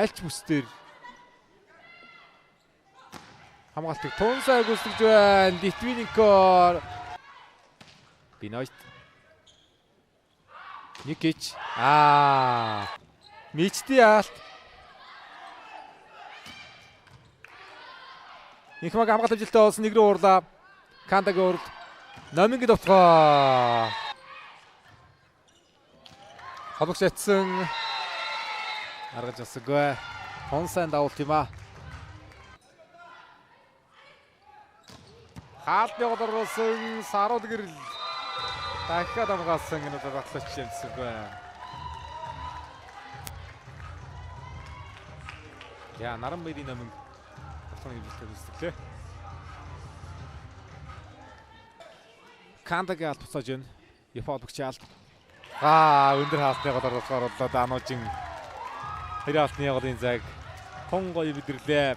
аль ч бүсдэр хамгаалтыг тун сайн гүйцэтгэж байна. Литвиненко Бинойт Никич Мичти алт Ихмаг хамгаалт ажилтаа болсон нэг рүү уурлаа. Кандагийн урд Номингийн довтгоо холбогч атсан аргаж асаггүй. Тун сайн давуулт юм аа. Хаалтны голорсон Сарууд гэрэл дахиад хамгаалсан энэ батлагч юмсгүй. Яа наран бэрийн номин автомобиль төлөвлөлөө. Кандагийн алт буцааж байна. Япон багч алт. Өндөр хаалтны голоор болоод Анужин хэрэалтны голын цаг тун гоё бидэрлээ.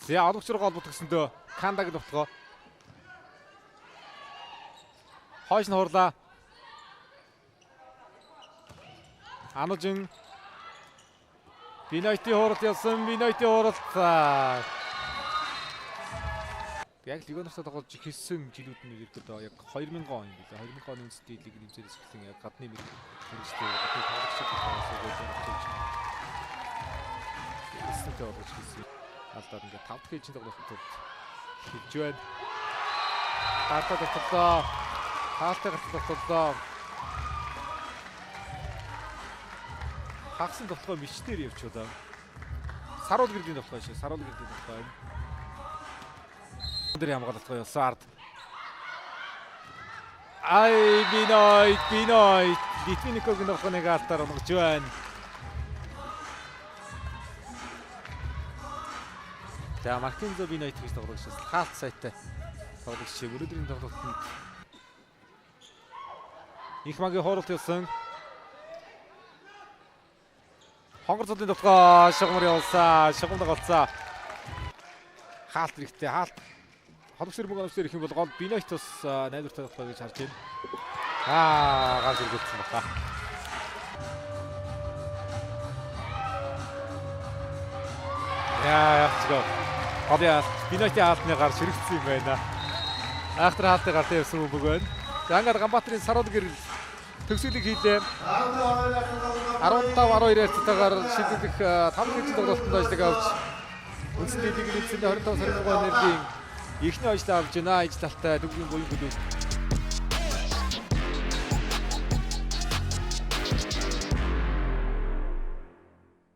За олгогч руу гол бутгсөндөө Кандагийн довтгоо хойш нь хурлаа. Анужин Бинойти хуралт явсан. Бинойти хуралт. Яг лигоносоо тоглож хэлсэн жилүүд нь ирэхэд яг 2000 он юм билээ. 2000 оны үндэсний лиг нэмсэрээс эхлэн яг гадны мэрэг хэрэгжтэй тоглогчид болсон. Алдаад ингээд 5 дахь ээлжинд тоглох тул хэлж байна. Таатаа тоглолоо. Хаалттай тоглолоо. Хагсан тоглолоо мичтээр явчихлаа. Сарууд гэрдийн тоглолоо шиг. Сарууд гэрдийн тоглолоо. Өндөр хамгаалалттай явсан ард. Бинойт Литвиненкогийн тоглохыг алтаар онгож байна. За Маркензо Бинойт гэж тоглож байна. Хаалт сайтай тоглож чи өнөөдрийн тоглолтод Ихмагийн хооролт явсан. Хонгор цолын тоглоо шугамар явуулсан. Шугамд голцоо. Хаалт хэрэгтэй. Хаалт холбогч мөнгө авч ирэх юм бол гол Бинойт бас найдвартай тоглох гэж харж байна. Ганц иргэдсэн баха. Яачгаа. Гол Бинойти хаалтны гар ширэгдсэн юм байна. Ахтар хаалтны гар тавьсан үг байна. Ангад Ганбаатарын Сарууд гэрэл төгсгөлийг хийлээ. 15-12 ярцтайгаар шийдэх 5 хэвчийн тоглолтод ажлыг авч үндсэн лигийн 25 сарын 6-ны нэрийн эхний ажлаа авч байна. Ижил талтай дөрвийн буян хөлөө